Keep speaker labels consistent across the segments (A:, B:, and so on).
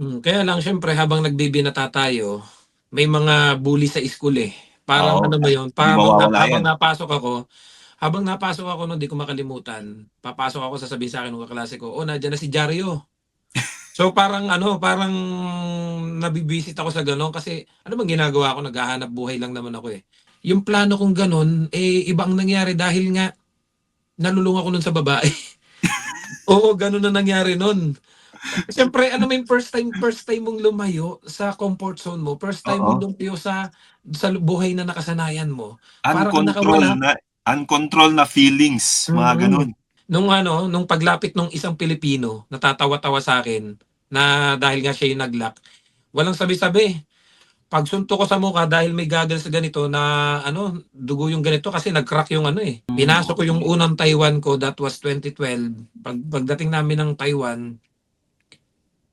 A: Kaya lang siyempre habang nagbibinata tayo, may mga bully sa school, eh. Parang
B: Oo,
A: ano mo yun,
B: hindi
A: parang
B: mawawala
A: habang
B: yan.
A: napasok ako nun, 'di ko makalimutan, papasok ako sasabihin sa'kin nung kaklase ko, "Oh, nandiyan na si Jario." So parang ano, parang nabibisit ako sa gano'n kasi ano bang ginagawa ko, naghahanap buhay lang naman ako, eh. Yung plano kong gano'n, eh, iba ang nangyari dahil nga nalulung ako nun sa babae. Oo, gano'n na nangyari nun. Siyempre alam mo yung first time mong lumayo sa comfort zone mo, first time mong
B: Oo,
A: lumayo sa buhay na nakasanayan mo, para kang
B: uncontrol
A: nakawala.
B: na uncontrol na feelings, mga
A: Mm.
B: gano'n.
A: Nung paglapit nung isang Pilipino, natatawa-tawa sa'kin na dahil nga siya yung nag-lock, walang sabi-sabi. Pagsuntok ko sa mukha dahil may goggles na ganito na ano, dugo yung ganito kasi nag-crack yung ano, eh. Pinasok ko yung
B: Okey.
A: unang Taiwan ko, that was 2012. Pagdating namin ng Taiwan,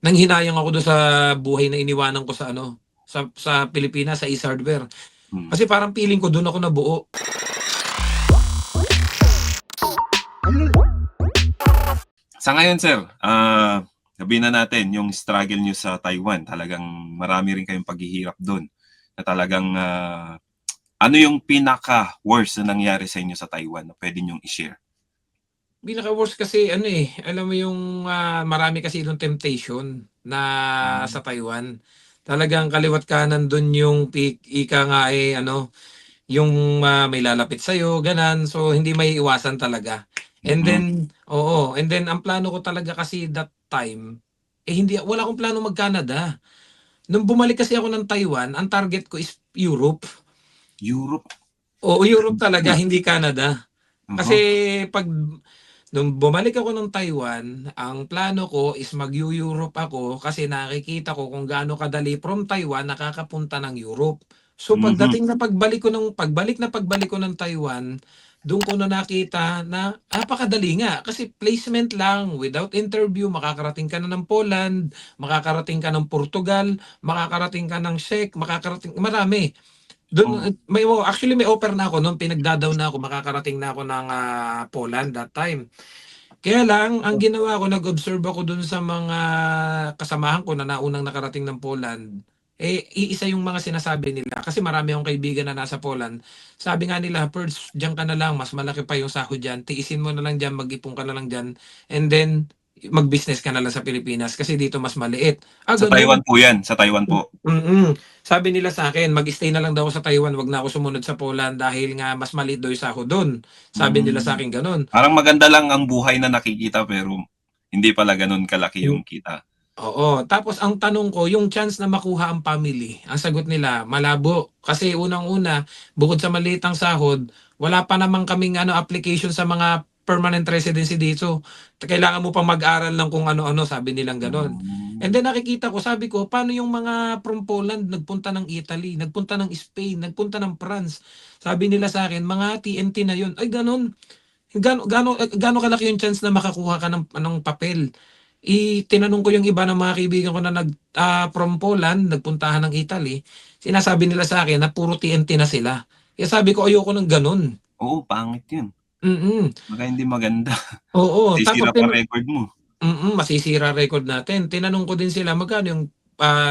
A: nanghinayang ako dun sa buhay na iniwanan ko sa ano, sa Pilipinas, sa Ace Hardware.
B: Hmm.
A: Kasi parang feeling ko dun ako nabuo.
B: Sa ngayon sir, sabihin na natin yung struggle niyo sa Taiwan, talagang marami rin kayong paghihirap dun, na talagang, ano yung pinaka-worst na nangyari sa inyo sa Taiwan na puwede niyong i-share?
A: Pinaka-worst kasi ano, eh, alam mo yung, marami kasi dun temptation na
B: Hmm.
A: sa Taiwan. Talagang kaliwa't kanan dun yung ika nga, eh, ano, yung, may lalapit sa'yo gano'n. So, hindi maiiwasan talaga. And
B: Mm.
A: then and then ang plano ko talaga kasi that time, eh, wala akong plano mag-Canada. Nung bumalik kasi ako ng Taiwan, ang target ko is Europe.
B: Europe.
A: Oo, Europe talaga, hindi Canada. Kasi
B: Uh-huh.
A: 'pag nung bumalik ako ng Taiwan, ang plano ko is mag-Eu-Europe ako kasi nakikita ko kung gaano kadali from Taiwan nakakapunta ng Europe. So
B: Mhm.
A: pagbalik ko ng Taiwan, dun ko na nakita na napakadali nga kasi placement lang, without interview makakarating ka na ng Poland, makakarating ka ng Portugal, makakarating ka ng Czech, marami. Dun
B: Oh.
A: actually may offer na ako nun, pinagda-down na ako, makakarating na ako ng, Poland that time. Kaya lang ang ginawa ko, nag-observe ako dun sa mga kasamahan ko na naunang nakarating ng Poland, eh, iisa yung mga sinasabi nila kasi marami akong kaibigan na nasa Poland. Sabi nga nila, "Perds, diyan ka na lang, mas malaki pa yung sahod diyan, tiisin mo na lang diyan, mag-ipon ka na lang diyan, and then mag-business ka na lang sa Pilipinas kasi dito mas maliit."
B: Sa Taiwan
A: Gano'n.
B: po 'yan, sa Taiwan po.
A: Sabi nila sa akin, mag-stay na lang daw ako sa Taiwan, 'wag na ako sumunod sa Poland dahil nga mas maliit daw yung sahod dun. Sabi nila sa
B: Hmm.
A: akin gano'n.
B: Parang maganda lang ang buhay na nakikita pero hindi pala gano'n kalaki yung kita.
A: Oo, tapos ang tanong ko, yung chance na makuha ang family, ang sagot nila malabo. Kasi unang-una, bukod sa maliit ang sahod, wala pa naman kaming ano application sa mga permanent residency dito. Kailangan mo pang mag-aral ng kung ano-ano, sabi nilang gano'n. And
B: Hmm.
A: then nakikita ko, sabi ko, paano yung mga from Poland nagpunta ng Italy, nagpunta ng Spain, nagpunta ng France? Sabi nila sa akin, mga TNT na yun. Ay gano'n. Gaano kalaki yung chance na makakuha ka ng papel? Tinanong ko yung iba ng mga kaibigan ko na from Poland, nagpuntahan ng Italy, sinasabi nila sa akin na puro TNT na sila. Kaya sabi ko ayoko ng gano'n.
B: Oo, pangit 'yun.
A: Mm,
B: Baka hindi maganda.
A: oo. Tapos
B: Sisira pa record mo.
A: masisira record natin. Tinanong ko din sila magkano yung,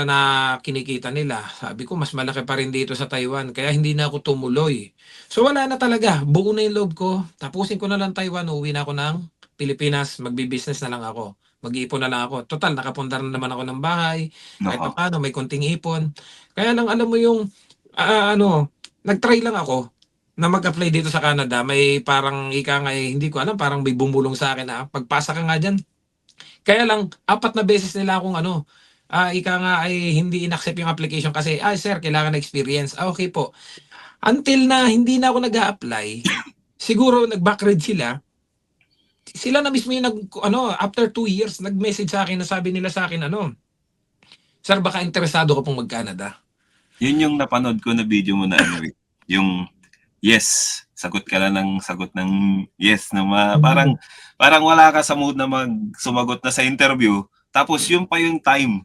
A: na kinikita nila. Sabi ko mas malaki pa rin dito sa Taiwan kaya hindi na ako tumuloy. So wala na talaga, buo na yung loob ko. Tapusin ko na lang Taiwan, uuwi na ako ng Pilipinas, magbi-business na lang ako. Mag-iipon na lang ako. Total nakapundar na naman ako ng bahay, kahit
B: Oo.
A: papaano may konting ipon. Kaya lang alam mo yung, ano, nag-try lang ako na mag-apply dito sa Canada. May parang ika nga, eh, hindi ko alam, parang may bumulong sa akin na, "Pagpasa ka nga diyan." Kaya lang 4 na beses nila akong ano, ika nga ay hindi in-accept yung application kasi, sir kailangan ng experience." Okey po. Until na hindi na ako nag-a-apply, siguro nag-backread sila, sila na mismo yung ano, after 2 years nag-message sa'kin na sabi nila sa'kin ano, "Sir baka interesado ka pong mag-Canada."
B: 'Yun yung napanood ko na video mo na ano, eh, yung yes, sagot ka lang ng sagot ng yes na parang
A: Hmm.
B: parang wala ka sa mood na sumagot na sa interview, tapos yun pa yung time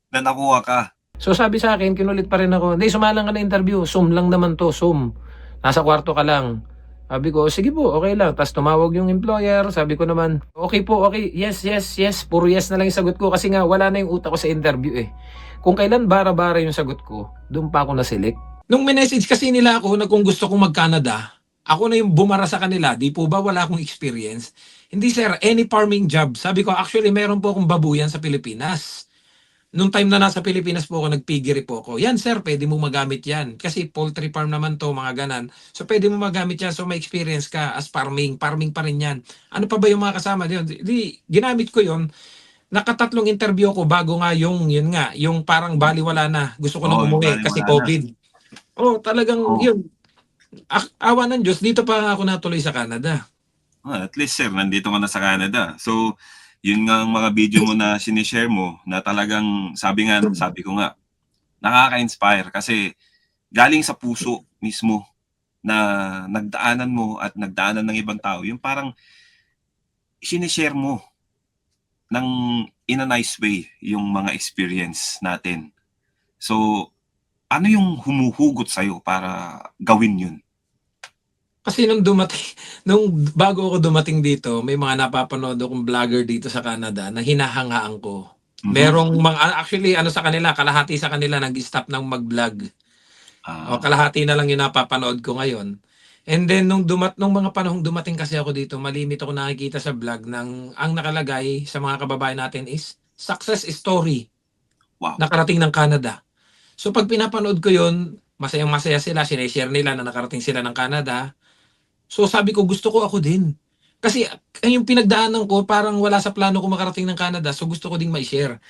B: na nakuha ka.
A: So sabi sa'kin, kinulit pa rin ako, "Hindi, sumalang ka ng interview, Zoom lang naman 'to, Zoom. Nasa kwarto ka lang." Sabi ko, "Sige po, okay lang." Ta's tumawag yung employer, sabi ko naman, "Okay po, okay. Yes, yes, yes." Puro yes na lang yung sagot ko kasi nga wala na yung utak ko sa interview, eh. Kung kailan bara-bara yung sagot ko, dun pa ako na-select. Nung minessage kasi nila ako na kung gusto kong mag-Canada, ako na yung bumara sa kanila, "Di po ba wala akong experience?" "Hindi sir, any farming job." Sabi ko, "Actually meron po akong babuyan sa Pilipinas." Nung time na nasa Pilipinas po ako, nag-piggery po ako. "Yan sir, pwede mo magamit yan. Kasi poultry farm naman 'to, mga ganan. So pwede mo magamit yan, so may experience ka as farming. Farming pa rin yan. Ano pa ba yung mga kasama yun?" Di ginamit ko yun. Nakatatlong interview ako bago nga yun nga, yung parang balewala na. Gusto ko nang
B: Oo, yung
A: umuwi kasi
B: balewala na.
A: COVID. Oh, talagang
B: Oo.
A: yun. Awa ng Diyos, dito pa ako natuloy sa Canada.
B: At least sir, nandito ka na sa Canada. So, yun nga ang mga video mo na sinishare mo na talagang sabi ko nga, nakaka-inspire kasi galing sa puso mismo na nagdaanan mo at nagdaanan ng ibang tao. Yung parang sinishare mo ng in a nice way yung mga experience natin. So, ano yung humuhugot sa'yo para gawin yun?
A: Kasi nung dumating nung bago ako dumating dito, may mga napapanood akong vlogger dito sa Canada na hinahangaan ko.
B: Mhm.
A: Merong mga actually ano sa kanila, kalahati sa kanila nag-stop ng mag-vlog. O
B: Ah,
A: kalahati na lang yung napapanood ko ngayon. And then nung mga panahong dumating kasi ako dito, malimit ako nakikita sa vlog ng ang nakalagay sa mga kababayan natin is success story,
B: wow.
A: nakarating ng Canada. So 'pag pinapanood ko yun, masayang-masaya sila, shine-share nila na nakarating sila ng Canada. So sabi ko gusto ko ako din. Kasi yung pinagdaanan ko parang wala sa plano ko makarating ng Canada, so gusto ko ding mai-share.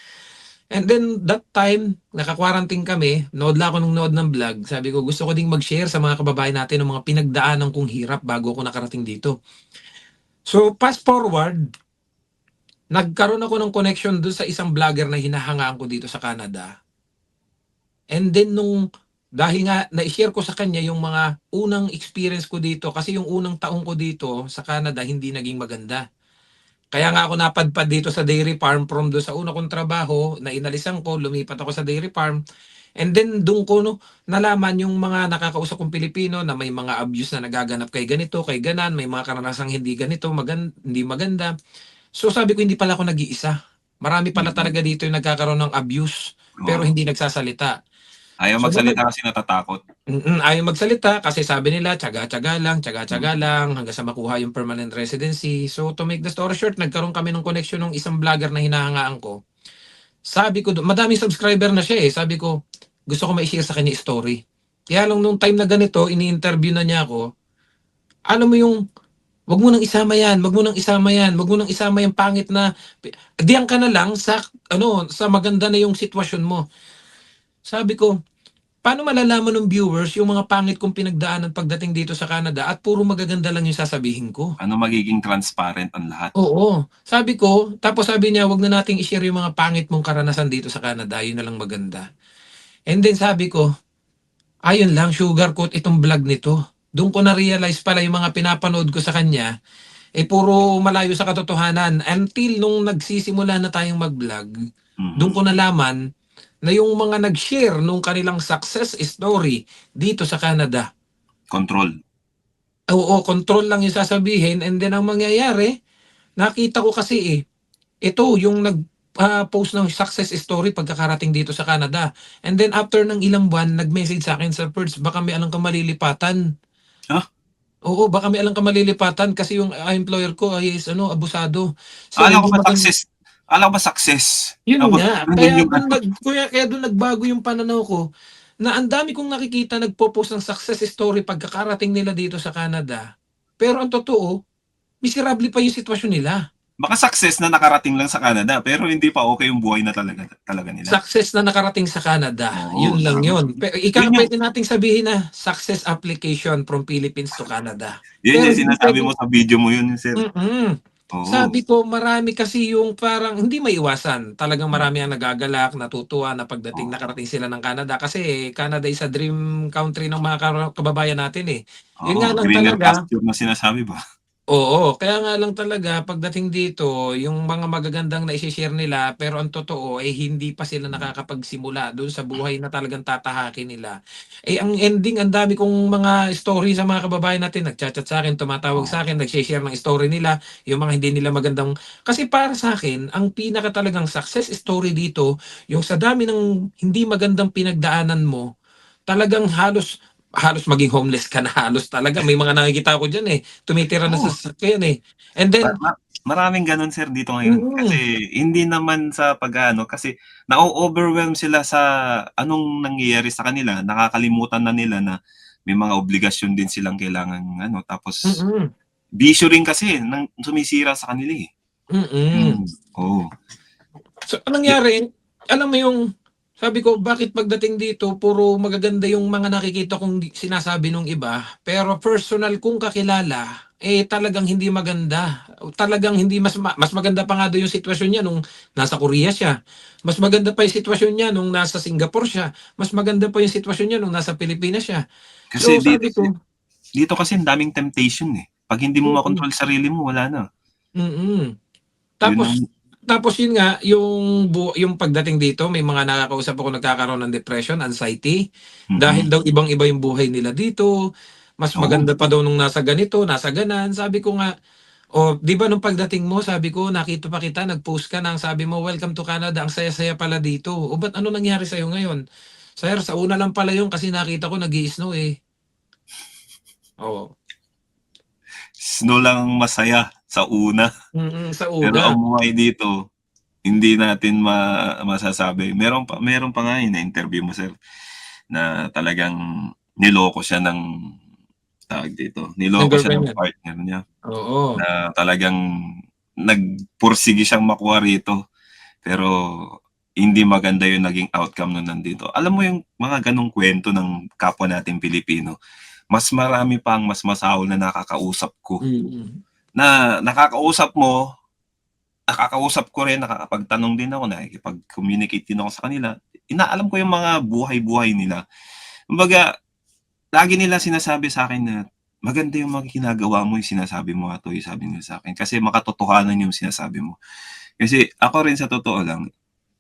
A: And then that time, naka-quarantine kami, nood lang ako ng nood ng vlog. Sabi ko gusto ko ding mag-share sa mga kababayan natin ng mga pinagdaanan kong hirap bago ako nakarating dito. So fast forward, nagkaroon ako ng connection dun sa isang vlogger na hinahangaan ko dito sa Canada. And then dahil nga na-share ko sa kanya yung mga unang experience ko dito kasi yung unang taong ko dito sa Canada hindi naging maganda. Kaya nga ako napadpad dito sa dairy farm from do sa una kong trabaho na inalisan ko, lumipat ako sa dairy farm. And then do'n ko nalaman yung mga nakakausap kong Pilipino na may mga abuse na nagaganap kay ganito, kay ganan, may mga karanasang hindi ganito, hindi maganda. So sabi ko hindi pala ako nag-iisa. Marami pala
B: Mm.
A: talaga dito yung nagkakaroon ng abuse pero
B: Oo.
A: hindi nagsasalita.
B: Ayaw
A: So nung
B: magsalita kasi natatakot.
A: ayaw magsalita kasi sabi nila tiyaga-tiyaga
B: Mm.
A: lang hanggang sa makuha yung permanent residency. So to make the story short, nagkaroon kami ng connection ng isang vlogger na hinahangaan ko. Sabi ko madaming subscriber na siya, eh. Sabi ko, gusto ko mai-share sa kanya story. Kaya lang nung time na ganito, ini-interview na niya ako, alam mo yung, "Wag mo nang isama yan, wag mo nang isama yan, wag mo nang isama yung pangit na diyan ka na lang sa ano, sa maganda na yung sitwasyon mo." Sabi ko, paano malalaman ng viewers yung mga pangit kong pinagdaanan pagdating dito sa Canada at puro magaganda lang yung sasabihin ko?
B: Ano magiging transparent ang lahat.
A: Oo, sabi ko tapos sabi niya, "Wag na nating i-share yung mga pangit mong karanasan dito sa Canada, yun na lang maganda." And then sabi ko, ayun lang sugarcoat itong vlog nito. Dun ko na-realize pala yung mga pinapanood ko sa kanya, eh, puro malayo sa katotohanan until nung nagsisimula na tayong mag-vlog, dun
B: Mhm.
A: ko nalaman na yung mga nag-share nung kanilang success story dito sa Canada,
B: Control.
A: oo, control lang yung sasabihin and then ang mangyayari, nakita ko kasi, eh, ito yung post ng success story pagkakarating dito sa Canada. And then after ng ilang buwan, nag-message sa akin, "Sir Perds, baka may alam kang malilipatan."
B: Ha?
A: Oo, baka may alam kang malilipatan kasi yung, employer ko ay is ano, abusado. So
B: Akala ko
A: hindi
B: ba
A: maganda.
B: success akala ko ba success?
A: Yun
B: Tapos
A: nga,
B: nandun yung ano,
A: kaya dun nagbago yung pananaw ko na ang dami kong nakikita nagpo-post ng success story pagkakarating nila dito sa Canada. Pero ang totoo, miserable pa yung sitwasyon nila.
B: baka success na nakarating lang sa Canada pero hindi pa okey yung buhay na talaga talaga nila.
A: Success na nakarating sa Canada,
B: Oo,
A: yun lang
B: tama.
A: yun. Ika nga
B: Yun yung
A: puwede nating sabihin na success application from Philippines to Canada.
B: yun
A: Pero
B: yung
A: hindi
B: sinasabi
A: puwedeng
B: mo sa video mo yun, sir. Oo.
A: sabi ko marami kasi yung parang hindi maiwasan, talagang
B: Hmm,
A: marami ang nagagalak, natutuwa na pagdating
B: oo.
A: nakarating sila ng Canada kasi Canada is a dream country ng mga kababayan natin, eh. Yun
B: Oo,
A: nga lang
B: greener
A: talaga.
B: pasture na sinasabi ba?
A: Oo, kaya nga lang talaga pagdating dito, yung mga magagandang naishe-share nila pero ang totoo, hindi pa sila nakakapagsimula dun sa buhay na talagang tatahakin nila. Ang ending ang dami kong mga story sa mga kababayan natin nagcha-chat sa'kin, tumatawag
B: Oo,
A: sa'kin, nagshe-share ng story nila, yung mga hindi nila magandang kasi para sa'kin ang pinaka talagang success story dito, yung sa dami ng hindi magandang pinagdaanan mo, talagang halos halos maging homeless ka na halos talaga. May mga nakikita ko diyan, tumitira na sa
B: oo.
A: sasakyan, And then
B: Maraming gano'n sir dito ngayon. Kasi
A: mm,
B: hindi naman sa pag-aano, kasi na-o-overwhelm sila sa anong nangyayari sa kanila, nakakalimutan na nila na may mga obligasyon din silang kailangang ano, tapos
A: mm,
B: bisyo rin kasi ng sumisira sa kanila, eh.
A: mm.
B: Hmm, oo.
A: So, anong
B: Yu
A: nangyari, alam mo yung sabi ko, bakit pagdating dito puro magaganda yung mga nakikita kong sinasabi nung iba, pero personal kong kakilala, talagang hindi maganda. Talagang hindi mas maganda pa nga daw yung sitwasyon niya nung nasa Korea siya. Mas maganda pa yung sitwasyon niya nung nasa Singapore siya. Mas maganda pa yung sitwasyon niya nung nasa Pilipinas siya.
B: kasi
A: So, sabi ko
B: dito kasi ang daming temptation, eh. 'Pag hindi mo
A: mm,
B: makontrol sarili mo, wala na.
A: mm.
B: Yun ang
A: Tapos tapos yun nga, yung pagdating dito may mga nakakausap ako nagkakaroon ng depression, anxiety, dahil
B: mm.
A: daw ibang-iba yung buhay nila dito, mas
B: Oo,
A: maganda pa daw nung nasa ganito, nasa ganan. Sabi ko nga, "Oh, 'di ba nung pagdating mo sabi ko nakita pa kita nag-post ka ng sabi mo, 'Welcome to Canada, ang saya-saya pala dito. O ba't ano nangyari sa'yo ngayon?' Sir, sa una lang pala yun kasi nakita ko nag-i-snow, eh." Oh,
B: snow lang ang masaya sa una,
A: sa
B: pero ang
A: una.
B: buhay dito hindi natin masasabi. Meron pa nga, eh, na-interview mo sir, na talagang niloko siya ng tawag dito,
A: Ng
B: niloko siya
A: girlfriend
B: ng
A: niya.
B: partner niya
A: Oo,
B: na talagang nagpursige siyang makuha rito, pero hindi maganda yung naging outcome nung nandito. Alam mo yung mga gano'ng kuwento ng kapwa nating Pilipino, mas marami pa ang mas masahol na nakakausap ko,
A: mm.
B: na nakakausap ko rin, nakakapagtanong din ako, nakikipag-communicate din ako sa kanila. Inaalam ko yung mga buhay-buhay nila. Kumbaga, lagi nila sinasabi sa'kin na, "Maganda yung mga ginagawa mo, yung sinasabi mo, Atoy," sabi nila sa'kin, "kasi makatotohanan yung sinasabi mo." Kasi ako rin sa totoo lang,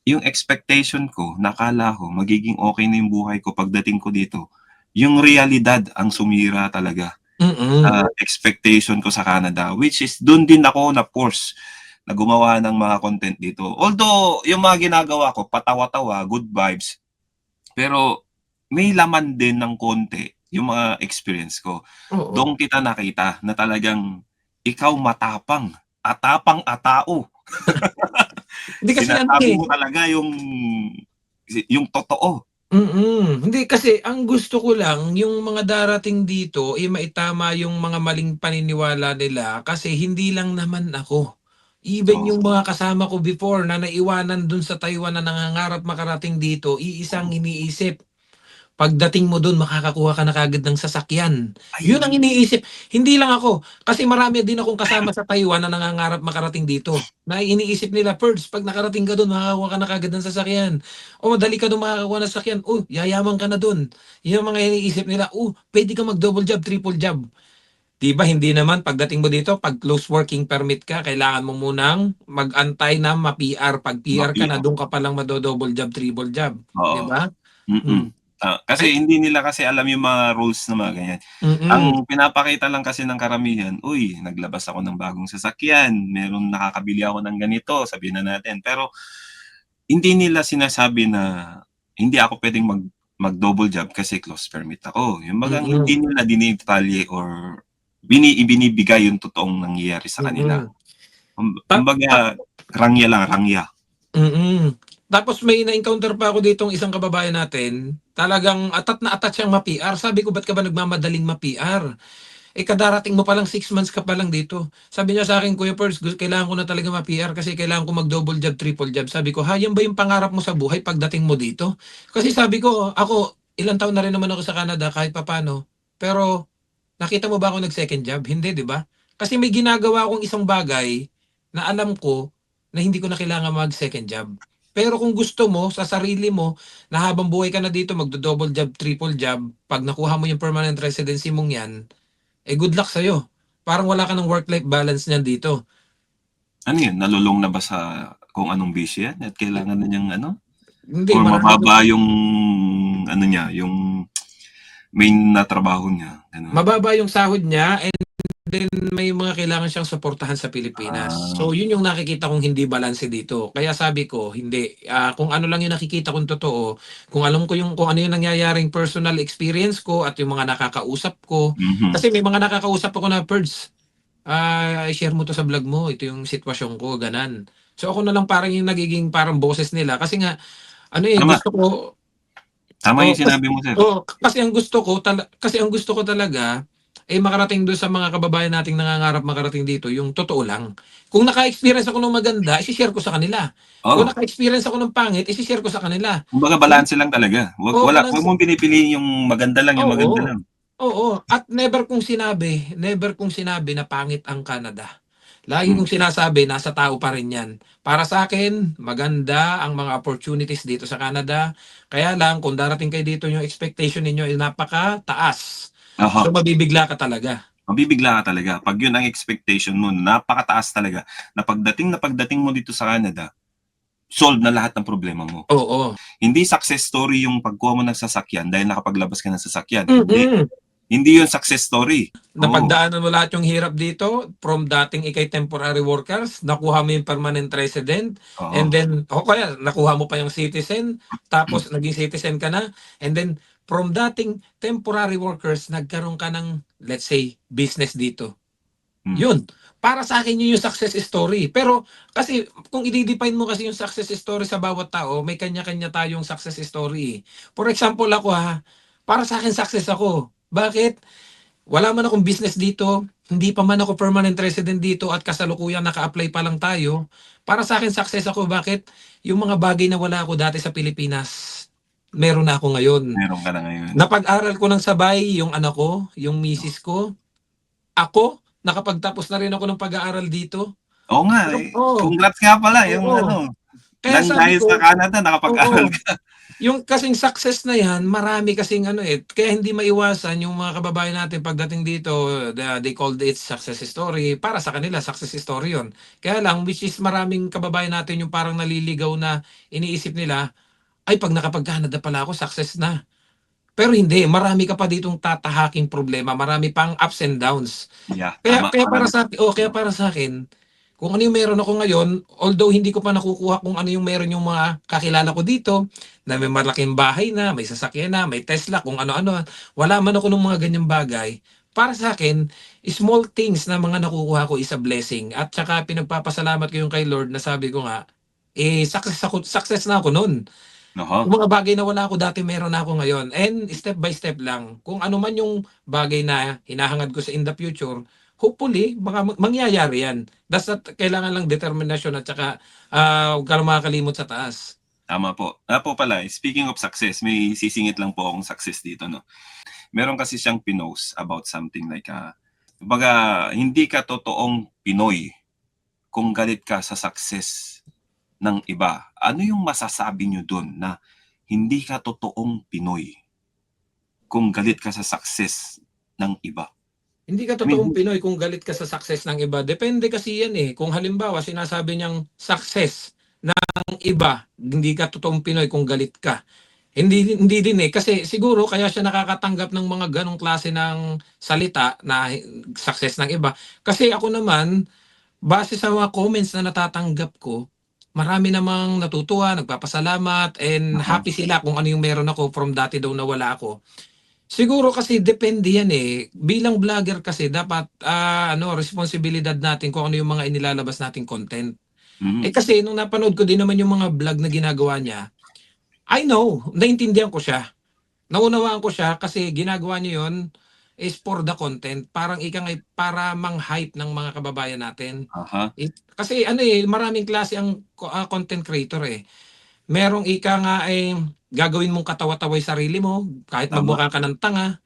B: yung expectation ko na akala ko magiging okey na yung buhay ko pagdating ko dito, yung realidad ang sumira talaga
A: Mm.
B: sa expectation ko sa Canada, which is dun din ako na-force na gumawa ng mga content dito. Although yung mga ginagawa ko patawa-tawa, good vibes, pero may laman din ng konti yung mga experience ko.
A: Oo.
B: Dun kita nakita na talagang ikaw matapang, atapang-atao.
A: Hindi kasi ano,
B: Sinasabi mo talaga yung totoo.
A: Hindi kasi ang gusto ko lang yung mga darating dito, maitama yung mga maling paniniwala nila kasi hindi lang naman ako. Even
B: Oo,
A: yung mga kasama ko before na naiwanan dun sa Taiwan na nangangarap makarating dito, iisang
B: oo.
A: iniisip, pagdating mo dun makakakuha ka na kaagad ng sasakyan. Yun ang
B: Ay,
A: iniisip. Hindi lang ako, kasi marami din akong kasama sa Taiwan na nangangarap makarating dito, na iniisip nila, "Perds, 'pag nakarating ka dun makakakuha ka na kaagad ng sasakyan. O madali ka dun makakakuha ng sasakyan. Yayaman ka na dun." Yun ang mga iniisip nila, puwede kang mag-double job, triple job." 'Di ba hindi naman pagdating mo dito 'pag close working permit ka kailangan mo munang mag-antay na ma-PR, 'pag PR ka na
B: ma-PR,
A: dun ka palang mado-double job, triple job, 'di
B: oo.
A: ba?
B: Mm.
A: Hmm,
B: Kasi
A: ay
B: hindi nila kasi alam yung mga rules na mga ganyan.
A: mm,
B: Ang pinapakita lang kasi ng karamihan, "Uy, naglabas ako ng bagong sasakyan, meron nakakabili ako ng ganito," sabihin na natin. Pero hindi nila sinasabi na hindi ako puwedeng mag-double job kasi close permit ako. Yung bagang
A: mm,
B: hindi nila dinetalye or ibinibigay yung totoong nangyayari sa kanila.
A: mm. Ta ta
B: Kumbaga rangya lang, rangya.
A: mm. Tapos may na-encounter pa ako ditong isang kababayan natin, talagang atat na atat siyang ma-PR. Sabi ko, "Ba't ka ba nagmamadaling ma-PR? Kadarating mo palang 6 months ka pa lang dito." Sabi niya sa'kin, "Kuya Perz, kailangan ko na talaga ma-PR kasi kailangan ko mag-double job, triple job." Sabi ko, "Ha, yan ba yung pangarap mo sa buhay pagdating mo dito?" Kasi sabi ko, ako, ilang taon na rin naman ako sa Canada kahit papaano, pero nakita mo ba ako nag-second job? Hindi, 'di ba? Kasi may ginagawa akong isang bagay na alam ko na hindi ko na kailangan mag-second job. Pero kung gusto mo sa sarili mo na habang buhay ka na dito magdo-double job, triple job, 'pag nakuha mo yung permanent residency mong 'yan, good luck sa'yo. Parang wala ka ng work-life balance niyan dito.
B: Ano yun, nalulong na ba sa kung anong bisyo yan at kailangan na niyang ano?
A: Hindi,
B: Or
A: marami
B: mababa yung ano niya, yung main na trabaho niya, gano'n?
A: mababa yung sahod niya and then may mga kailangan siyang suportahan sa Pilipinas.
B: Ah,
A: So yun yung nakikita kong hindi balanse dito. Kaya sabi ko, hindi. Kung ano lang yung nakikita kong totoo, kung alam ko yung kung ano yung nangyayaring personal experience ko at yung mga nakakausap ko.
B: mhm.
A: Kasi may mga nakakausap ako na, Perds, i-share mo to sa vlog mo. Ito yung sitwasyon ko, ganan. So ako na lang parang yung nagiging parang boses nila. Kasi nga, ano eh,
B: Tama,
A: gusto ko,
B: tama
A: oh,
B: yung sinabi mo, sir.
A: kasi ang gusto ko talaga ay makarating doon sa mga kababayan nating nangangarap makarating dito yung totoo lang. Kung naka-experience ako ng maganda, i-share ko sa kanila. Kung
B: Oo,
A: naka-experience ako ng pangit, i-share ko sa kanila.
B: kumbaga
A: Hindi
B: balanse lang talaga.
A: oo,
B: Wag
A: balance.
B: mong pinipiliin yung maganda lang, yung maganda
A: Oo.
B: lang.
A: Oo, at never kong sinabi na pangit ang Canada. Lagi
B: Hmm,
A: kong sinasabi nasa tao pa rin 'yan. Para sa akin maganda ang mga opportunities dito sa Canada, kaya lang kung darating kayo dito yung expectation ninyo ay napakataas.
B: oo,
A: So mabibigla ka talaga.
B: mabibigla ka talaga 'pag yun ang expectation mo, napakataas talaga na pagdating mo dito sa Canada, solve na lahat ng problema mo.
A: Oo.
B: Hindi success story yung pagkuha mo ng sasakyan dahil nakapaglabas ka ng sasakyan, hindi.
A: Mm.
B: Hindi yun success story. Oo,
A: Napagdaanan mo lahat yung hirap dito from dating ika'y temporary workers, nakuha mo yung permanent resident,
B: oo.
A: and then o kaya nakuha mo pa yung citizen, tapos naging citizen ka na, and then from dating temporary workers, nagkaroon ka ng, let's say, business dito.
B: Hmm,
A: Yun, para sa akin yun yung success story. Pero kasi kung i-define mo kasi yung success story sa bawat tao, may kanya-kanya tayong success story. For example ako para sa akin success ako. Bakit? Wala man akong business dito, hindi pa man ako permanent resident dito at kasalukuyang naka-apply pa lang tayo. Para sa akin success ako. Bakit? Yung mga bagay na wala ako dati sa Pilipinas, meron na ako ngayon.
B: meron ka na ngayon.
A: Napag-aral ko ng sabay yung anak ko, yung misis ko. Ako, nakapagtapos na rin ako ng pag-aaral dito.
B: Oo nga,
A: Pero
B: eh. Congrats nga pala yung
A: oo.
B: ano,
A: Kaya
B: nang
A: sabi
B: dahil
A: ko,
B: sa Canada nakapag-aral
A: oo.
B: ka.
A: Yung kasing success na yan, marami kasing ano eh, kaya hindi maiwasan yung mga kababayan natin pagdating dito, they called it success story. Para sa kanila, success story yon. Kaya lang, which is maraming kababayan natin yung parang naliligaw na iniisip nila, ay pag nakapag-Canada pala ako, success na. Pero hindi, marami ka pa ditong tatahaking problema, marami pang ups and downs.
B: Yeah,
A: Kaya
B: tama,
A: kaya para
B: marami
A: sa kaya para sa akin, kung ano yung meron ako ngayon, although hindi ko pa nakukuha kung ano yung meron yung mga kakilala ko dito, na may malaking bahay na, may sasakyan na, may Tesla, kung ano-ano, wala man ako ng mga ganyang bagay. Para sa akin, small things na mga nakukuha ko is a blessing. At saka pinagpapasalamat ko yung kay Lord na sabi ko nga, success na ako nun.
B: oo,
A: Yung mga bagay na wala ako dati, meron na ako ngayon. And step by step lang. Kung ano man yung bagay na hinahangad ko sa in the future, hopefully, baka mangyayari yan. Kailangan lang determinasyon at saka huwag ka lang makakalimot sa taas.
B: tama po. Po pala, speaking of success, may sisingit lang po akong success dito 'no. Meron kasi siyang pinost about something like, kumbaga hindi ka totoong Pinoy kung galit ka sa success ng iba. Ano yung masasabi niyo dun na hindi ka totoong Pinoy kung galit ka sa success ng iba?
A: Hindi ka
B: I mean,
A: totoong Pinoy kung galit ka sa success ng iba. Depende kasi yan eh. Kung halimbawa, sinasabi niyang success ng iba, hindi ka totoong Pinoy kung galit ka. Hindi din eh. Kasi siguro kaya siya nakakatanggap ng mga ganong klase ng salita na success ng iba. Kasi ako naman, base sa mga comments na natatanggap ko, marami namang natutuwa, nagpapasalamat, and
B: uh-huh,
A: happy sila kung ano yung meron ako from dati daw na wala ako. Siguro kasi depende yan eh. Bilang vlogger kasi dapat responsibilidad natin kung ano yung mga inilalabas nating content.
B: mhm,
A: Kasi nung napanood ko din naman yung mga vlog na ginagawa niya, I know, naintindihan ko siya. Naunawaan ko siya kasi ginagawa niya yun is for the content. Parang ika nga para mang-hype ng mga kababayan natin.
B: uh-huh,
A: Kasi maraming klase ang content creator eh. Merong ika nga gagawin mong katawa-taway sarili mo kahit
B: tama,
A: magmukha ka ng tanga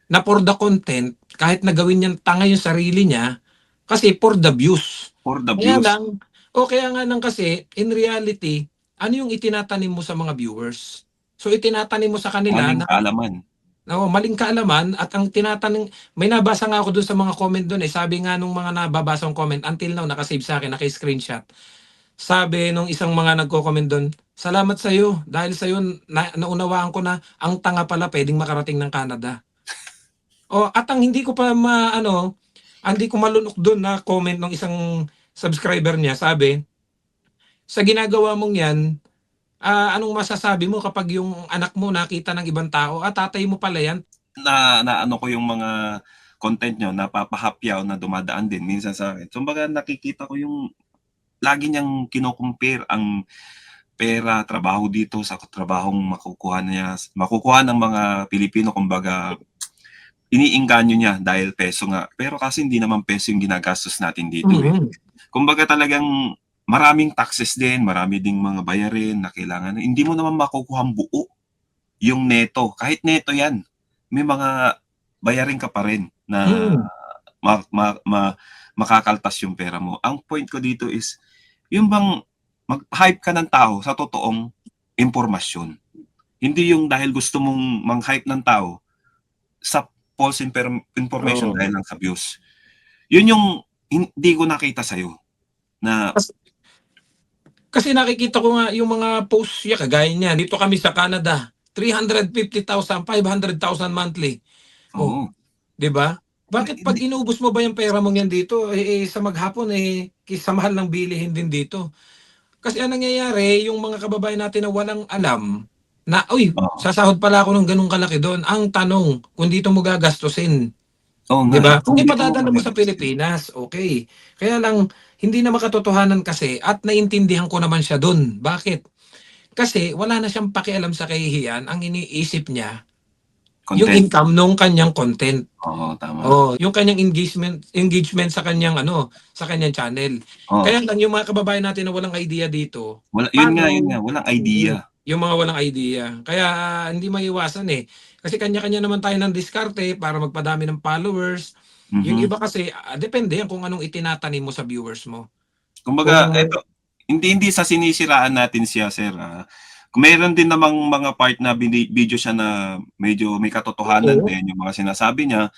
A: na for the content, kahit na gawin niyang tanga yung sarili niya, kasi for the views.
B: for the
A: Kaya
B: views,
A: lang, kaya nga lang kasi, in reality, ano yung itinatanim mo sa mga viewers? So itinatanim mo sa kanila
B: maling
A: na
B: kaalaman.
A: Oo, maling kaalaman at ang tinatanong may nabasa nga ako dun sa mga comment dun, eh, sabi nga nung mga nababasa kong comment until now naka-save sa'kin, naka-screenshot. Sabi nung isang mga nagko-comment dun, "Salamat sa'yo dahil sa'yo naunawaan ko na ang tanga pala puwedeng makarating ng Canada." Oh, at ang hindi ko pa maano, hindi ko malunok dun na comment ng isang subscriber niya sabi, "Sa ginagawa mong 'yan, anong masasabi mo kapag yung anak mo nakita ng ibang tao, tatay mo pala 'yan."
B: Na ano ko yung mga content niyo, napapahapyaw na dumadaan din minsan sa'kin. Kumbaga nakikita ko yung lagi niyang kino-compare ang pera, trabaho dito sa trabahong makukuha ng mga Pilipino. Kumbaga iniengganyo niya dahil peso nga. Pero kasi hindi naman peso yung ginagastos natin dito, eh.
A: Mm.
B: Kumbaga talagang maraming taxes din, marami ding mga bayarin na kailangan. Hindi mo naman makukuhang buo yung neto. Kahit neto yan, may mga bayarin ka pa rin na
A: Mm.
B: ma ma ma makakaltas yung pera mo. Ang point ko dito is, yung bang mag-hype ka ng tao sa totoong impormasyon. Hindi yung dahil gusto mong mang-hype ng tao sa false information
A: Oo.
B: dahil lang sa views. Yun yung hindi ko nakita sa'yo na
A: Kas Kasi nakikita ko nga yung mga post niya kagaya niyan, "Dito kami sa Canada, 350,000, 500,000 monthly." Oh,
B: oo,
A: 'di ba?
B: hindi
A: Bakit 'pag
B: hindi
A: inubos mo ba yung pera mong yan dito, sa maghapon, sa mahal ng bilihin din dito. Kasi ang nangyayari yung mga kababayan natin na walang alam na, "Uy,
B: oo,
A: sasahod pala ako ng gano'ng kalaki do'n." Ang tanong kung dito mo gagastusin.
B: oo
A: 'Di
B: nga, eh,
A: ba? Kung
B: kung dito mo
A: ipadadala mo sa
B: magagastusin.
A: Pilipinas, okey. Kaya lang hindi naman katotohanan kasi at naintindihan ko naman siya dun. Bakit? Kasi wala na siyang pakialam sa kahihiyan, ang iniisip niya yung
B: Content,
A: income nung kanyang content.
B: oo, tama.
A: Oo, yung kanyang engagement sa kanyang ano, sa kanyang channel.
B: Oo,
A: Kaya lang yung mga kababayan natin na walang idea dito,
B: yun
A: paano
B: nga, walang idea.
A: yung mga walang idea. Kaya hindi maiiwasan, eh. Kasi kanya-kanya naman tayo ng diskarte para magpadami ng followers. Yung
B: Mhm.
A: iba kasi, depende yan kung anong itinatanim mo sa viewers mo.
B: Kumbaga
A: Kung
B: eto, hindi sa sinisiraan natin siya, sir, meron din namang mga part na video siya na medyo may katotohanan
A: oo,
B: din yung mga sinasabi niya.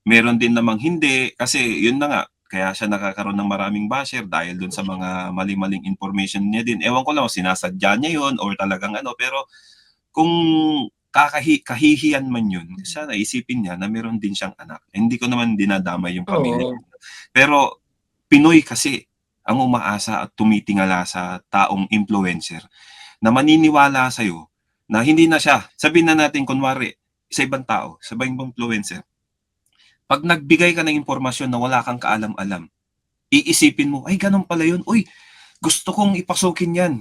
B: Meron din namang hindi, kasi yun na nga, kaya siya nakakaroon ng maraming basher dahil dun sa mga mali-maling information niya din. Ewan ko lang kung sinasadya niya yun or talagang ano, pero kung kahihiyan man yun, sana isipin niya na meron din siyang anak. Hindi ko naman dinadamay yung pamilya
A: oo,
B: niya. Pero Pinoy kasi ang umaasa at tumitingala sa taong influencer na maniniwala sa'yo na hindi na siya, sabihin na natin kunwari, sa ibang tao, sa ibang influencer, 'pag nagbigay ka ng impormasyon na wala kang kaalam-alam, iisipin mo, "Ay gano'n pala 'yun, uy, gusto kong ipasukin 'yan."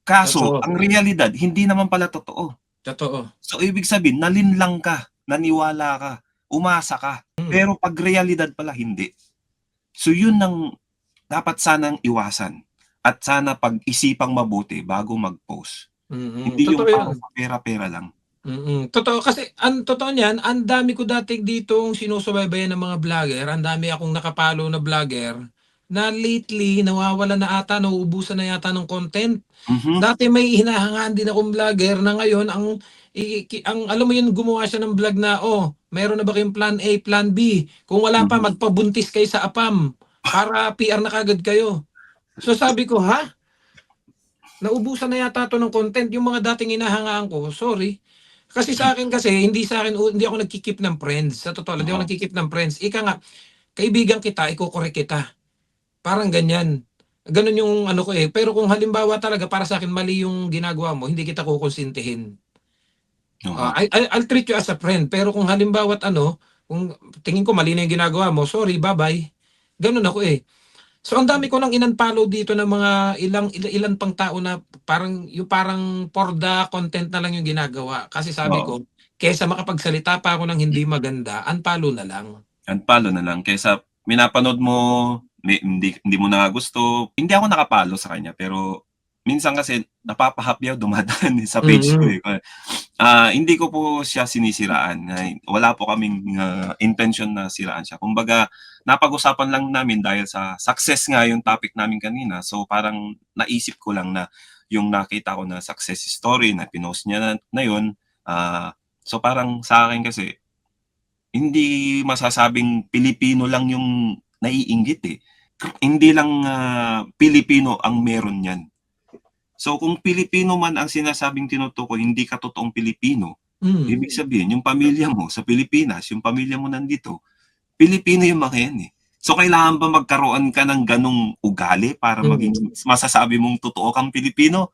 B: Kaso
A: totoo,
B: ang realidad hindi naman pala totoo.
A: totoo.
B: So ibig sabihin nalinlang ka, naniwala ka, umasa ka,
A: Hmm,
B: pero 'pag realidad pala hindi. So 'yun ang dapat sanang iwasan at sana pag-isipang mabuti bago mag-post. Hindi yung
A: totoo
B: para
A: 'yun.
B: sa pera-pera lang.
A: Totoo kasi ang totoo niyan, ang dami ko dati ditong sinusubaybayan ng mga vlogger, ang dami akong nakapalo na vlogger na lately nawawalan na ata, nauubusan na yata ng content.
B: Mhm,
A: Dati may hinahangaan din akong vlogger na ngayon ang alam mo yun gumawa siya ng vlog na, "Oh, meron na ba kayong plan A, plan B? Kung wala pa
B: mhm.
A: magpabuntis kayo sa APAM para PR na kaagad kayo." So sabi ko, "Ha? Naubusan na yata 'to ng content." Yung mga dating hinahangaan ko, sorry. Kasi sa'kin kasi hindi ako nagki-keep ng friends, sa totoo lang hindi ako
B: Oo,
A: nagki-keep ng friends. Ika nga, kaibigan kita, iko-correct kita, parang ganyan. Gano'n yung ano ko, eh. Pero kung halimbawa talaga para sa'kin mali yung ginagawa mo, hindi kita kokonsintihin.
B: oo.
A: I'll treat you as a friend, pero kung halimbawa't ano, kung tingin ko mali na yung ginagawa mo, sorry, ba-bye. Gano'n ako, eh. So ang dami ko ng in-unfollow dito ng mga ilan pang tao na parang for the content na lang yung ginagawa. Kasi sabi
B: Oo.
A: ko, kaysa makapagsalita pa ako ng hindi maganda, unfollow na lang.
B: Unfollow na lang kaysa pinapanood mo, hindi mo na gusto. Hindi ako nakapalo sa kanya pero minsan kasi napapahapyaw dumadaan din sa page ko,
A: Mm,
B: eh. Hindi ko po siya sinisiraan, wala po kaming, intensyon na siraan siya. Kumbaga napag-usapan lang namin dahil sa success nga yung topic namin kanina, so parang naisip ko lang na yung nakita ko na success story na pinost niya na yun, ah, So parang sa akin kasi, hindi masasabing Pilipino lang yung naiinggit eh. Hindi lang Pilipino ang meron yan. So kung Pilipino man ang sinasabing tinutukoy, hindi ka totoong Pilipino, ibig sabihin yung pamilya mo sa Pilipinas, yung pamilya mo nandito, Pilipino yung mga yan eh. So kailangan ba magkaroon ka ng ganong ugali para maging masasabi mong totoo kang Pilipino?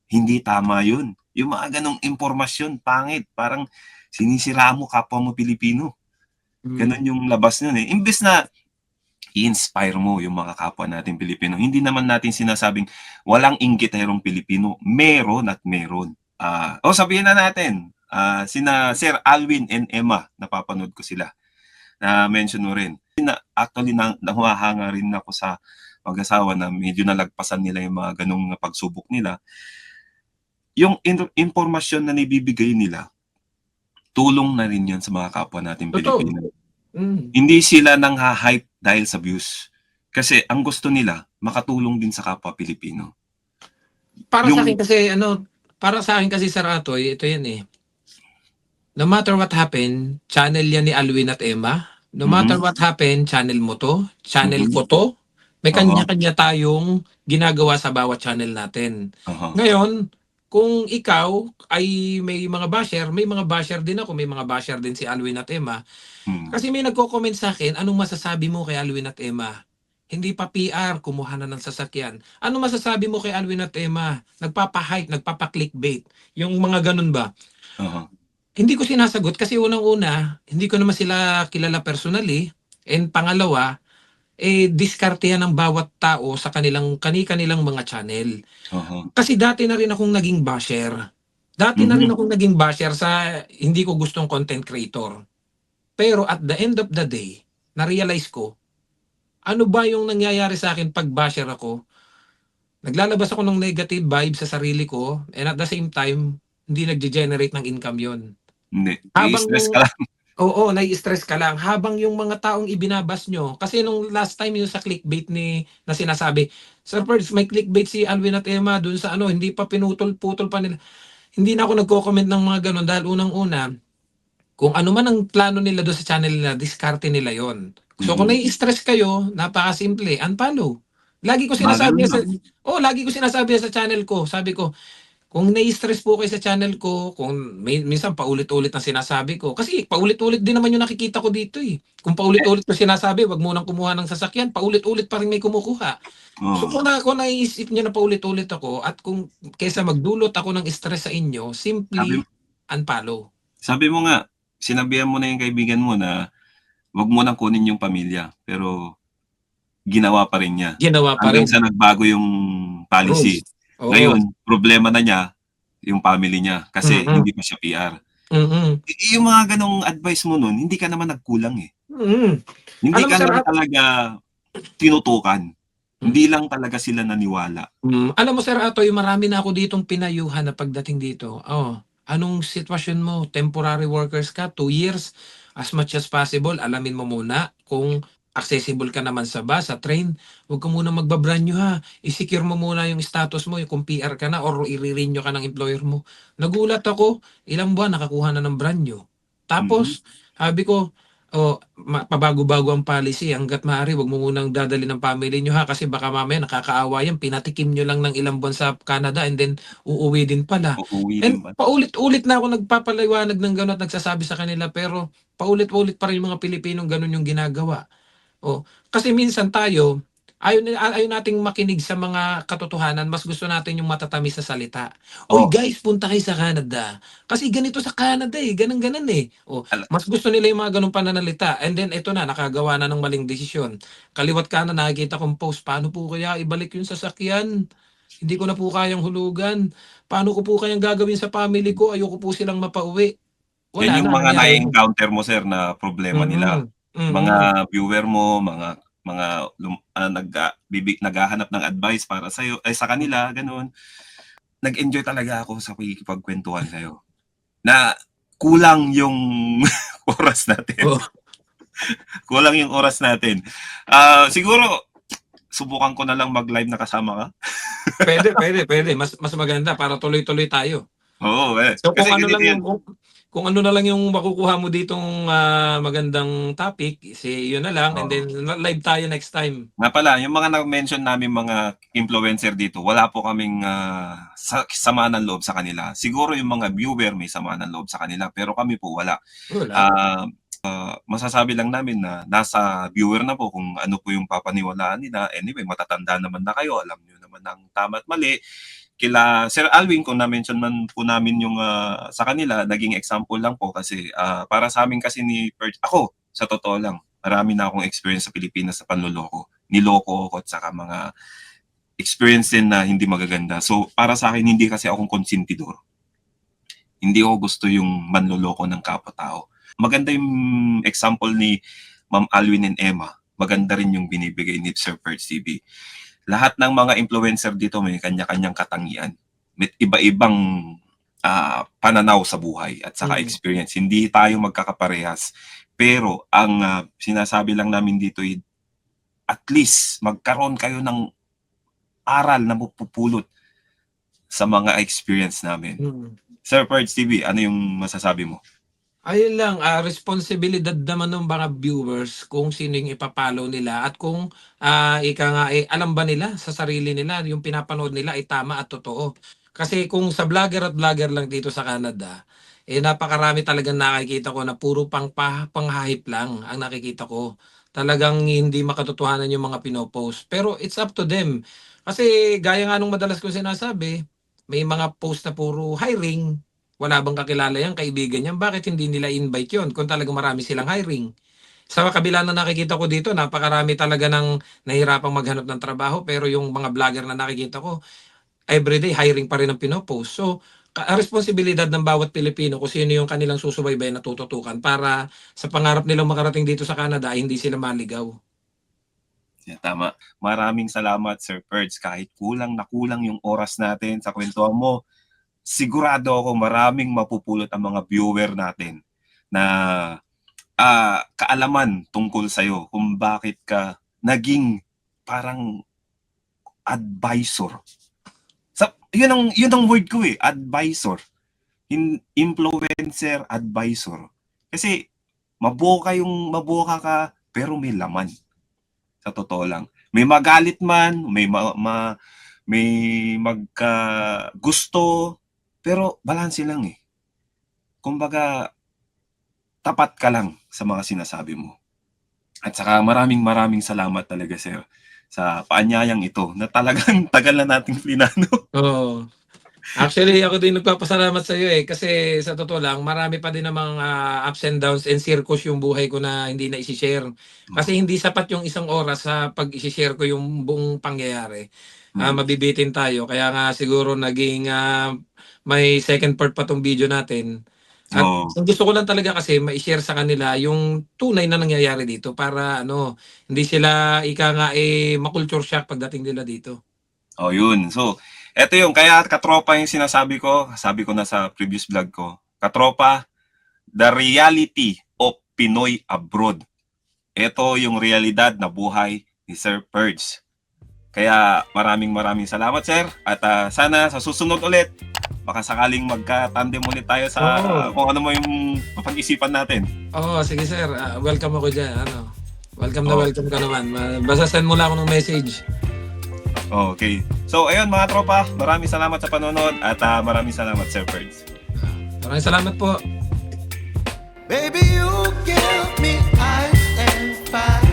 B: Hindi tama yun. Yung mga ganong impormasyon, pangit. Parang sinisira mo kapwa mo Pilipino. Ganon yung labas nun eh. Imbes na i-inspire mo yung mga kapwa natin Pilipino. Hindi naman natin sinasabing walang inggitero Pilipino. Meron at meron. Sabihin na natin, sina Sir Alwin and Emma, napapanood ko sila. Na-mention mo rin. Actually, nahahanga rin ako sa mag-asawa na medyo nalagpasan nila yung mga ganong pagsubok nila. Yung impormasyon na nibibigay nila, tulong na rin yan sa mga kapwa natin Pilipino. Hindi sila nang ha-hype dahil sa views. Kasi ang gusto nila, makatulong din sa kapwa Pilipino.
A: Para sa akin kasi, para sa akin kasi, Sir Atoy, ito yan eh. No matter what happen, channel yan ni Alwin at Emma. No matter what happen, channel mo to, channel ko to. May kanya-kanya tayong ginagawa sa bawat channel natin. Ngayon, kung ikaw ay may mga basher, may mga basher din ako, may mga basher din si Alwin at Emma. Kasi may nagko-comment sa akin, anong masasabi mo kay Alwin at Emma? Hindi pa PR, kumuha na ng sasakyan. Ano masasabi mo kay Alwin at Emma? Nagpapa-hype, nagpapa-clickbait. Yung mga ganun ba? Hindi ko sinasagot kasi unang-una, hindi ko naman sila kilala personally. And pangalawa, diskarte yan ng bawat tao sa kanilang mga channel. Kasi dati na rin akong naging basher. Dati na rin akong naging basher sa hindi ko gustong content creator. Pero at the end of the day, na-realize ko, ano ba yung nangyayari sa akin pag basher ako? Naglalabas ako ng negative vibe sa sarili ko and at the same time, hindi nagge-generate ng income yon.
B: Hindi. I-stress ka lang.
A: Oo, nai-stress ka lang. Habang yung mga taong ibinabas nyo, kasi nung last time yung sa clickbait na sinasabi, Sir Perds, may clickbait si Alwin at Emma dun sa hindi pa pinutol-putol pa nila. Hindi na ako nagko-comment ng mga ganun dahil unang-una, kung ano man ang plano nila doon sa channel nila, diskarte nila yon. So kung nai-stress kayo, napakasimple, unfollow. Lagi ko sinasabi lagi ko sinasabi sa channel ko, sabi ko, kung nai-stress po kayo sa channel ko, kung minsan paulit-ulit ang sinasabi ko, kasi paulit-ulit din naman yung nakikita ko dito eh. Kung paulit-ulit ko sinasabi, wag mo nang kumuha ng sasakyan, paulit-ulit pa rin may kumukuha. So kung naiisip niyo na paulit-ulit ako, at kung kaysa magdulot ako ng stress sa inyo, simply unfollow.
B: Sabi mo nga, sinabihan mo na yung kaibigan mo na wag mo nang kunin yung pamilya, pero ginawa pa rin niya. Hanggang sa nagbago yung policy. Ngayon, problema na niya yung family niya kasi hindi pa siya PR. Yung mga ganong advice mo nun, hindi ka naman nagkulang eh. Hindi ka lang talaga tinutukan. Hindi lang talaga sila naniwala.
A: Alam mo Sir Atoy, marami na ako ditong pinayuhan na pagdating dito. Anong sitwasyon mo? Temporary workers ka? 2 years? As much as possible, alamin mo muna kung accessible ka naman sa bus, sa train. Huwag ka muna magbabrand new ha. I-secure mo muna yung status mo, kung PR ka na or i-renew ka ng employer mo. Nagulat ako, ilang buwan nakakuha na ng brand new. Tapos, sabi ko, pabago-bago ang policy, hanggat maaari, wag mo munang dadali ng family nyo ha, kasi baka mamaya nakakaawa yan, pinatikim nyo lang ng ilang buwan sa Canada and then uuwi din pala. Paulit-ulit na ako nagpapaliwanag ng gano'n at nagsasabi sa kanila, pero paulit-ulit pa rin yung mga Pilipinong gano'n yung ginagawa. Kasi minsan tayo, ayaw nating makinig sa mga katotohanan, mas gusto natin yung matatamis sa salita. Guys, punta kayo sa Canada. Kasi ganito sa Canada eh, ganun eh. Mas gusto nila yung mga ganung pananalita. And then ito na, nakagawa na ng maling desisyon. Kaliwat kanan, nakikita kong post, paano po kaya ibalik yung sasakyan? Hindi ko na po kayang hulugan. Paano ko po kayang gagawin sa family ko? Ayoko po silang mapauwi. Wala
B: yan yung mga na-encounter mo sir na problema nila. Mga viewer mo, mga naghahanap ng advice para sa sa kanila, ganoon. Nag-enjoy talaga ako sa pagkikipagkwentuhan kayo. Na kulang yung oras natin. Kulang yung oras natin. Siguro subukan ko na lang mag-live na kasama ka. Pwede.
A: Mas maganda para tuloy-tuloy tayo.
B: Oo,
A: So kung kung ano na lang yung makukuha mo ditong magandang topic, yun na lang, and
B: Oo.
A: then live tayo next time.
B: Nga pala, yung mga na-mention namin mga influencer dito, wala po kaming sama ng loob sa kanila. Siguro yung mga viewer may sama ng loob sa kanila, pero kami po wala.
A: Wala.
B: Masasabi lang namin na nasa viewer na po kung ano po yung papaniwalaan nila. Anyway, matatanda naman na kayo, alam niyo naman ang tama at mali. Kila Sir Alwin, kung na-mention man po namin yung sa kanila, naging example lang po kasi para sa amin kasi ni Perch, ako, sa totoo lang, marami na akong experience sa Pilipinas sa panloloko. Niloko ako at saka mga experience din na hindi magaganda. So, para sa akin, hindi kasi akong konsentidor. Hindi ako gusto yung manloloko ng kapwa-tao. Maganda yung example ni Ma'am Alwin and Emma. Maganda rin yung binibigay ni Sir Perch TV. Lahat ng mga influencer dito may kanya-kanyang katangian. May iba-ibang pananaw sa buhay at saka experience. Hindi tayo magkakaparehas. Pero ang sinasabi lang namin dito ay at least magkaroon kayo ng aral na mapupulot sa mga experience namin. Sir Perch TV, ano yung masasabi mo?
A: Ayun lang, responsibilidad naman ng mga viewers kung sino yung ipapollow nila at kung alam ba nila sa sarili nila yung pinapanood nila ay tama at totoo. Kasi kung sa vlogger at vlogger lang dito sa Canada, napakarami talagang nakikita ko na puro panghahip lang ang nakikita ko. Talagang hindi makatotohanan yung mga pinopost. Pero it's up to them. Kasi gaya nga nung madalas ko sinasabi, may mga post na puro hiring. Wala bang kakilala yan, kaibigan niyan? Bakit hindi nila invite yon kung talagang marami silang hiring? Sa kabila na nakikita ko dito, napakarami talaga ng nahihirapang maghanap ng trabaho, pero yung mga vlogger na nakikita ko, everyday hiring pa rin ang pinopost. So, responsibilidad ng bawat Pilipino kung sino yung kanilang susubaybay na tututukan para sa pangarap nilang makarating dito sa Canada, hindi sila maligaw.
B: Yeah, tama. Maraming salamat, Sir Perch. Kahit kulang na kulang yung oras natin sa kwentuhan mo, sigurado ako maraming mapupulot ang mga viewer natin na kaalaman tungkol sa'yo kung bakit ka naging parang advisor. Yun ang word ko advisor. Influencer, advisor. Kasi mabuka ka pero may laman. Sa totoo lang. May magalit man, may gusto, pero balanse lang Kumbaga, tapat ka lang sa mga sinasabi mo. At saka maraming salamat talaga, sir, sa paanyayang ito na talagang tagal na nating plinano.
A: Oo. Actually, ako din nagpapasalamat sa iyo kasi sa totoo lang, marami pa din namang ups and downs and circus yung buhay ko na hindi na i-share. Kasi hindi sapat yung isang oras sa pag i-share ko yung buong pangyayari. Mabibitin tayo. Kaya nga siguro naging may second part pa tong video natin. At ang gusto ko lang talaga kasi ma-share sa kanila yung tunay na nangyayari dito para hindi sila ma-culture shock pagdating nila dito.
B: Oh, yun. So, eto yung kaya katropa yung sinasabi ko, sabi ko na sa previous vlog ko. Katropa, the reality of Pinoy abroad. Ito yung realidad na buhay ni Sir Perch. Kaya maraming salamat, sir. At sana sa susunod ulit, baka sakaling magka-tandem ulit tayo sa kung ano mo yung mapag-isipan natin.
A: Oo, sige sir. Welcome ako dyan. Welcome na welcome ka naman. Basta send mo lang ako ng message.
B: Okay. So, ayun mga tropa, maraming salamat sa panonood at maraming salamat, Sir Perch.
A: Maraming salamat po.
C: Baby, you give me ice and fire.